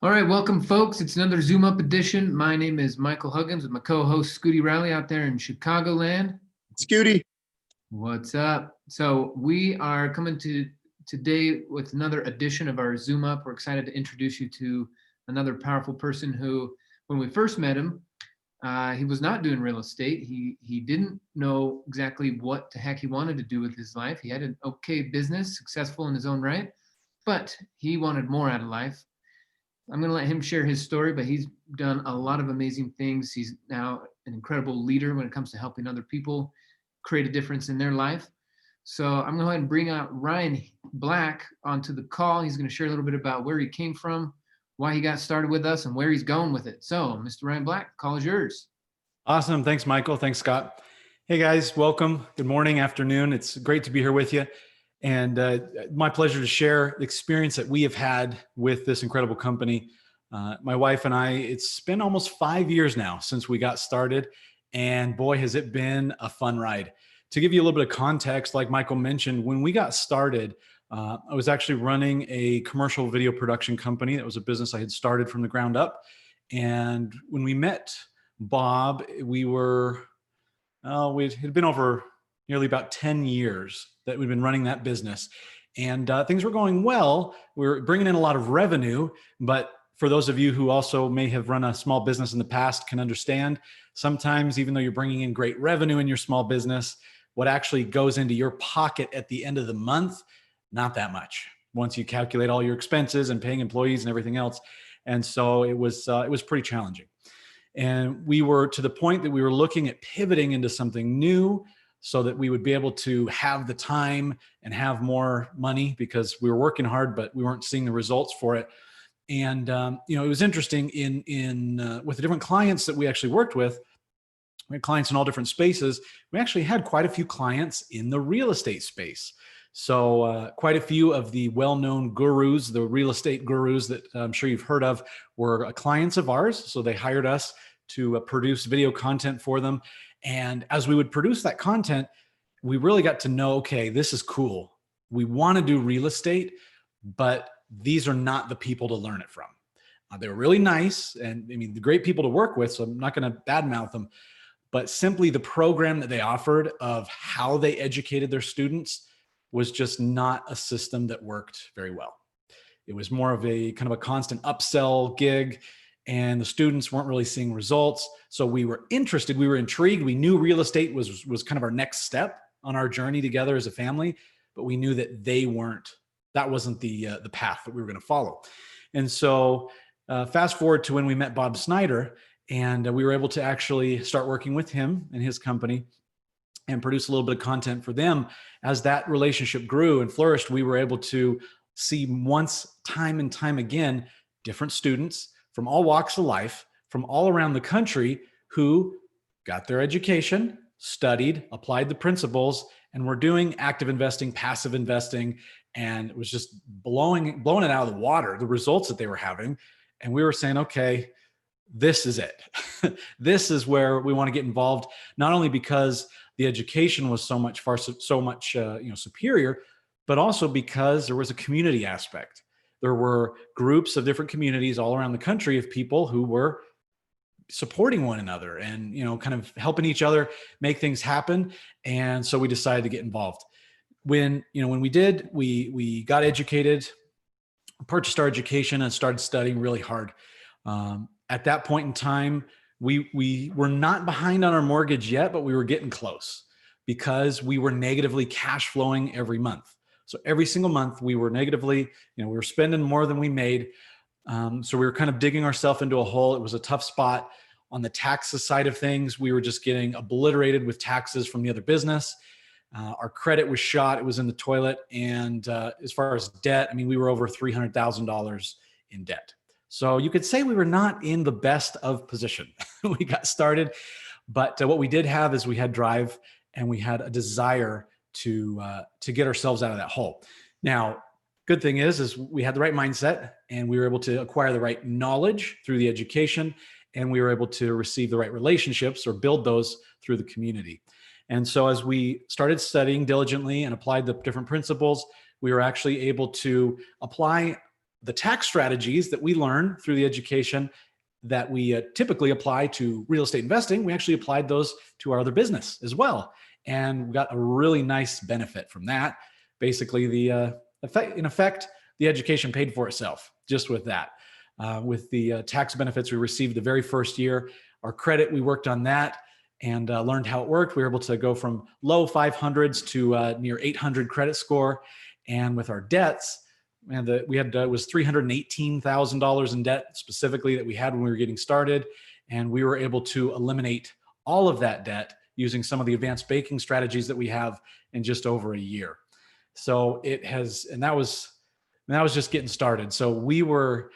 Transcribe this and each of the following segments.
All right, welcome, folks. It's another Zoom Up edition. My name is Michael Huggins with my co-host Scooty Riley out there in Chicagoland. Scooty. What's up? So we are coming to today with another edition of our Zoom Up. We're excited to introduce you to another powerful person who, when we first met him, he was not doing real estate. He didn't know exactly what the heck he wanted to do with his life. He had an okay business, successful in his own right, but he wanted more out of life. I'm going to let him share his story, but he's done a lot of amazing things. He's now an incredible leader when it comes to helping other people create a difference in their life. So I'm going to go ahead and bring out Ryan Black onto the call. He's going to share a little bit about where he came from, why he got started with us, and where he's going with it. So, Mr. Ryan Black, the call is yours. Awesome. Thanks, Michael. Thanks, Scott. Hey, guys. Welcome. Good morning, afternoon. It's great to be here with you. And my pleasure to share the experience that we have had with this incredible company. My wife and I, it's been almost 5 years now since we got started. And boy, has it been a fun ride. To give you a little bit of context, like Michael mentioned, when we got started, I was actually running a commercial video production company. That was a business I had started from the ground up. And when we met Bob, we had been over nearly about 10 years that we've been running that business. And things were going well. We were bringing in a lot of revenue, but for those of you who also may have run a small business in the past can understand, sometimes even though you're bringing in great revenue in your small business, what actually goes into your pocket at the end of the month, not that much once you calculate all your expenses and paying employees and everything else. And so it was pretty challenging. And we were to the point that we were looking at pivoting into something new so that we would be able to have the time and have more money because we were working hard, but we weren't seeing the results for it. And it was interesting with the different clients that we actually worked with. We had clients in all different spaces. We actually had quite a few clients in the real estate space. So quite a few of the well-known gurus, the real estate gurus that I'm sure you've heard of, were clients of ours. So they hired us to produce video content for them. And as we would produce that content, we really got to know, okay, this is cool. We want to do real estate, but these are not the people to learn it from. They were really nice and the great people to work with. So I'm not going to badmouth them, but simply the program that they offered of how they educated their students was just not a system that worked very well. It was more of a kind of a constant upsell gig, and the students weren't really seeing results. So we were interested, we were intrigued. We knew real estate was kind of our next step on our journey together as a family, but we knew that that wasn't the path that we were going to follow. And so fast forward to when we met Bob Snyder, and we were able to actually start working with him and his company and produce a little bit of content for them. As that relationship grew and flourished, we were able to see time and time again, different students from all walks of life, from all around the country who got their education, studied, applied the principles, and were doing active investing, passive investing, and it was just blowing it out of the water, the results that they were having. And we were saying, okay, this is it. This is where we want to get involved, not only because the education was so much superior, but also because there was a community aspect. There were groups of different communities all around the country of people who were supporting one another and, kind of helping each other make things happen. And so we decided to get involved. When we did, we got educated, purchased our education and started studying really hard. At that point in time, we were not behind on our mortgage yet, but we were getting close because we were negatively cash flowing every month. So every single month we were negatively, we were spending more than we made. So we were kind of digging ourselves into a hole. It was a tough spot. On the taxes side of things, we were just getting obliterated with taxes from the other business. Our credit was shot. It was in the toilet. And as far as debt, we were over $300,000 in debt. So you could say we were not in the best of position. We got started, but what we did have is we had drive and we had a desire to get ourselves out of that hole. Now, good thing is we had the right mindset and we were able to acquire the right knowledge through the education, and we were able to receive the right relationships or build those through the community. And so as we started studying diligently and applied the different principles, we were actually able to apply the tax strategies that we learn through the education that we typically apply to real estate investing, we actually applied those to our other business as well. And we got a really nice benefit from that. Basically, in effect, the education paid for itself just with that. With the tax benefits we received the very first year, our credit, we worked on that and learned how it worked. We were able to go from low 500s to near 800 credit score. And with our debts, and we had was $318,000 in debt specifically that we had when we were getting started. And we were able to eliminate all of that debt using some of the advanced banking strategies that we have in just over a year. So it has, and that was just getting started. So we were,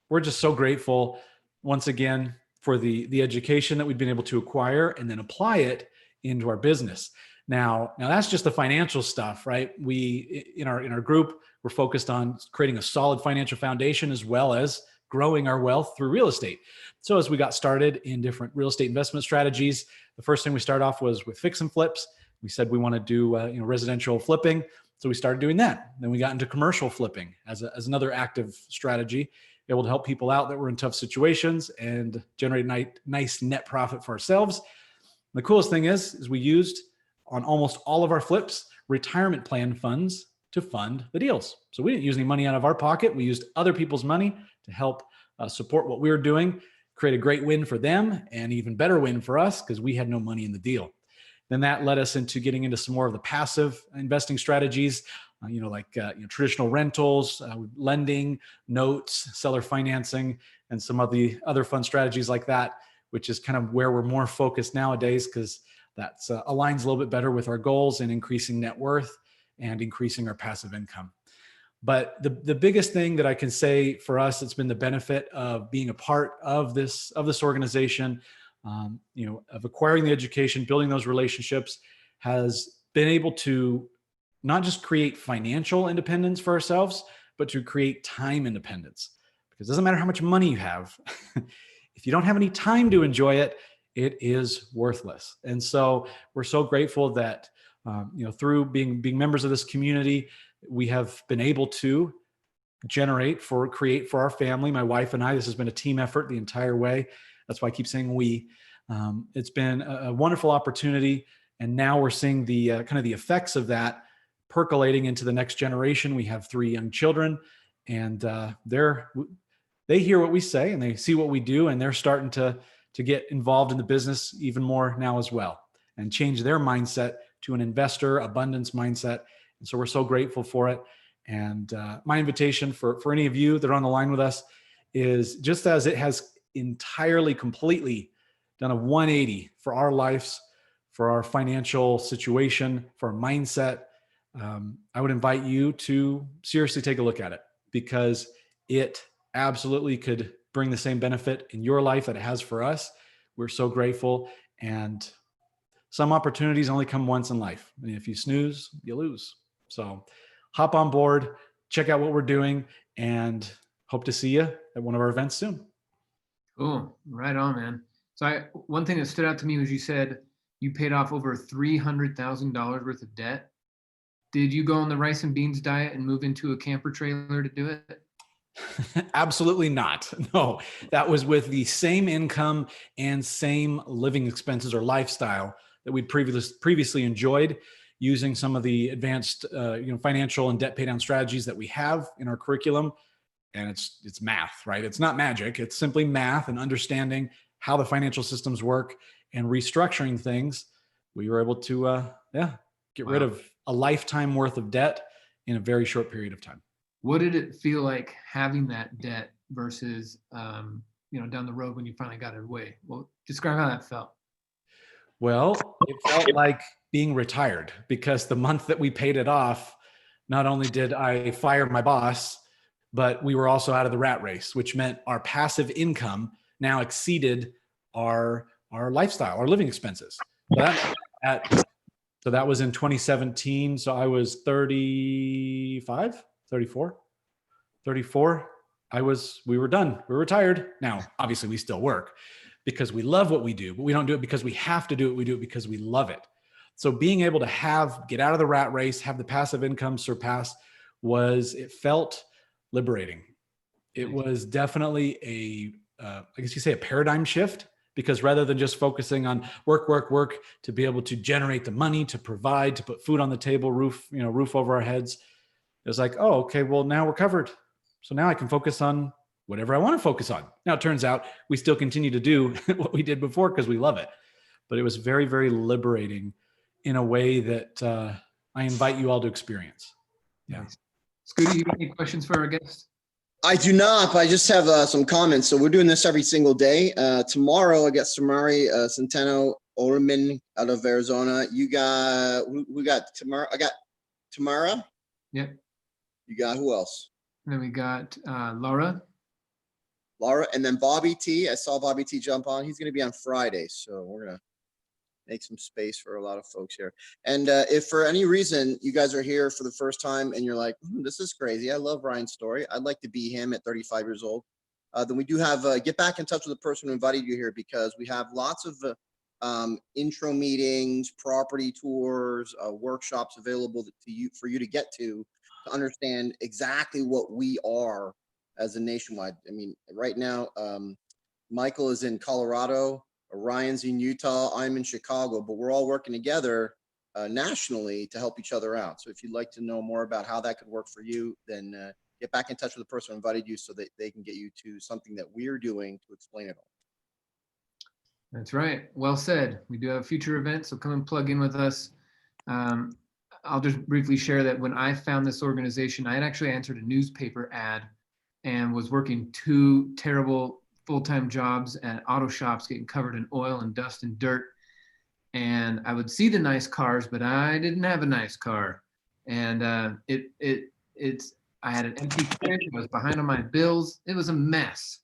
we're just so grateful once again for the education that we've been able to acquire and then apply it into our business. Now that's just the financial stuff, right? We, in our group, we're focused on creating a solid financial foundation as well as growing our wealth through real estate. So as we got started in different real estate investment strategies, the first thing we started off was with fix and flips. We said we want to do residential flipping. So we started doing that. Then we got into commercial flipping as another active strategy, able to help people out that were in tough situations and generate nice net profit for ourselves. And the coolest thing is we used on almost all of our flips, retirement plan funds to fund the deals. So we didn't use any money out of our pocket. We used other people's money to help support what we were doing, create a great win for them and even better win for us because we had no money in the deal. Then that led us into getting into some more of the passive investing strategies, traditional rentals, lending, notes, seller financing, and some of the other fun strategies like that, which is kind of where we're more focused nowadays because that aligns a little bit better with our goals and increasing net worth and increasing our passive income. But the biggest thing that I can say for us, it's been the benefit of being a part of this organization, of acquiring the education, building those relationships, has been able to not just create financial independence for ourselves, but to create time independence. Because it doesn't matter how much money you have. If you don't have any time to enjoy it, it is worthless. And so we're so grateful that, through being members of this community, we have been able to create for our family, my wife and I. This has been a team effort the entire way. That's why I keep saying we. It's been a wonderful opportunity. And now we're seeing the kind of the effects of that percolating into the next generation. We have 3 young children, and they hear what we say and they see what we do, and they're starting to get involved in the business even more now as well and change their mindset to an investor abundance mindset. And so we're so grateful for it. And my invitation for any of you that are on the line with us is, just as it has entirely, completely done a 180 for our lives, for our financial situation, for our mindset, I would invite you to seriously take a look at it, because it absolutely could bring the same benefit in your life that it has for us. We're so grateful. And some opportunities only come once in life. I mean, if you snooze, you lose. So hop on board, check out what we're doing, and hope to see you at one of our events soon. Cool. Right on, man. So one thing that stood out to me was you said you paid off over $300,000 worth of debt. Did you go on the rice and beans diet and move into a camper trailer to do it? Absolutely not. No, that was with the same income and same living expenses or lifestyle that we'd previously enjoyed, using some of the advanced financial and debt pay down strategies that we have in our curriculum. And it's math, right? It's not magic. It's simply math and understanding how the financial systems work and restructuring things. We were able to get rid of a lifetime worth of debt in a very short period of time. What did it feel like having that debt versus, down the road when you finally got it away? Well, describe how that felt. Well, it felt like being retired, because the month that we paid it off, not only did I fire my boss, but we were also out of the rat race, which meant our passive income now exceeded our lifestyle, our living expenses. So that was in 2017. So I was 34. We were done. We were retired. Now, obviously we still work because we love what we do, but we don't do it because we have to do it. We do it because we love it. So being able to get out of the rat race, have the passive income surpass, it felt liberating. It was definitely I guess you say a paradigm shift, because rather than just focusing on work to be able to generate the money, to provide, to put food on the table, roof over our heads, it was like, oh, okay, well, now we're covered. So now I can focus on whatever I want to focus on. Now it turns out we still continue to do what we did before because we love it. But it was very, very liberating in a way that I invite you all to experience. Yeah. Nice. Scooty, you got any questions for our guest? I do not, but I just have some comments. So we're doing this every single day. Tomorrow, I got Samari Centeno Orman out of Arizona. You got, we got Tamara. I got Tamara. Yep. You got who else? And then we got Laura. And then Bobby T. I saw Bobby T jump on. He's going to be on Friday. So we're going to make some space for a lot of folks here. And if for any reason you guys are here for the first time and you're like, this is crazy, I love Ryan's story, I'd like to be him at 35 years old, then we do have, get back in touch with the person who invited you here, because we have lots of intro meetings, property tours, workshops available to you, for you to get to understand exactly what we are as a nationwide. I mean, right now, Michael is in Colorado, Ryan's in Utah, I'm in Chicago, but we're all working together nationally to help each other out. So if you'd like to know more about how that could work for you, then get back in touch with the person who invited you so that they can get you to something that we're doing to explain it all. That's right. Well said. We do have future events, so come and plug in with us. I'll just briefly share that when I found this organization, I had actually answered a newspaper ad and was working 2 terrible full-time jobs at auto shops, getting covered in oil and dust and dirt. And I would see the nice cars, but I didn't have a nice car. And I had an empty fridge. I was behind on my bills. It was a mess.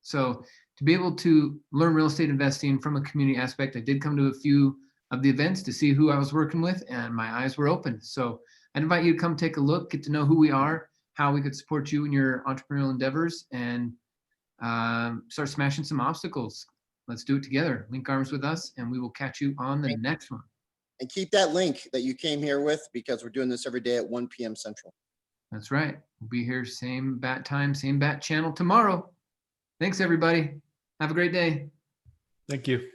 So to be able to learn real estate investing from a community aspect, I did come to a few of the events to see who I was working with, and my eyes were open. So I invite you to come take a look, get to know who we are, how we could support you in your entrepreneurial endeavors, and start smashing some obstacles. Let's do it together. Link arms with us, and we will catch you on the next one. And keep that link that you came here with, because we're doing this every day at 1 p.m. Central. That's right. We'll be here same bat time, same bat channel tomorrow. Thanks, everybody. Have a great day. Thank you.